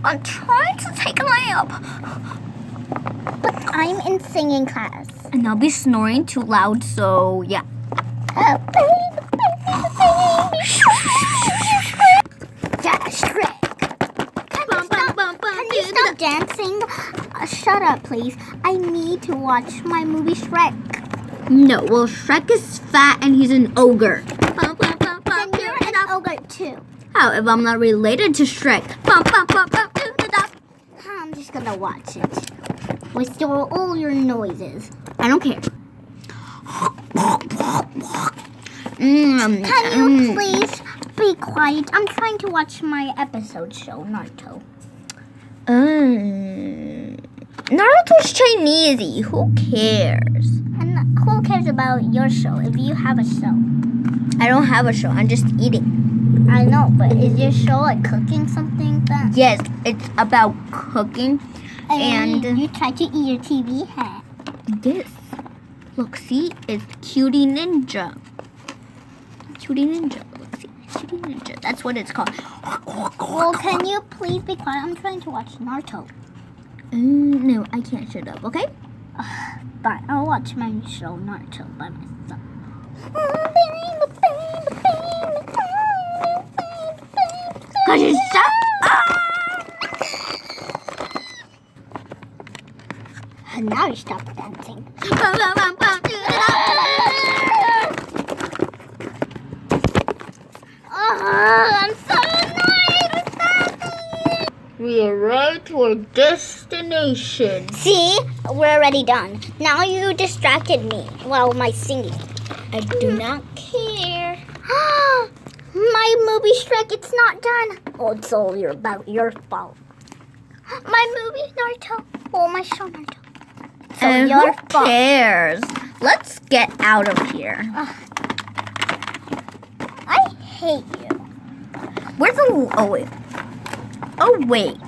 I'm trying to take a nap. But I'm in singing class. And I'll be snoring too loud, so yeah. Oh, yeah, Shrek. Can you stop dancing? Shut up, please. I need to watch my movie Shrek. No, well, Shrek is fat and he's an ogre. Then you're an ogre too. How if I'm not related to Shrek? I'm just gonna watch it. With all your noises. I don't care. Can you please be quiet? I'm trying to watch my episode show, Naruto. Naruto's Chinese. Who cares? And who cares about your show if you have a show? I don't have a show. I'm just eating. I know, but is your show like cooking something then? Yes, it's about cooking. And you try to eat your TV hat. Yes. Look, see? It's Cutie Ninja. Cutie Ninja. Look, see? Cutie Ninja. That's what it's called. Well, can you please be quiet? I'm trying to watch Naruto. No, I can't shut up, okay? But I'll watch my show Naruto by myself. Cause you shut up! And now you stop dancing. I'm so annoyed with that. We arrived to our destination. See? We're already done. Now you distracted me while my singing. I do not care. My movie Shrek, it's not done. Oh, it's all about your fault. My movie Naruto. Oh, my show Naruto. So And your who fault. cares? Let's get out of here. I hate you. Where's the... Oh, wait. Oh, wait.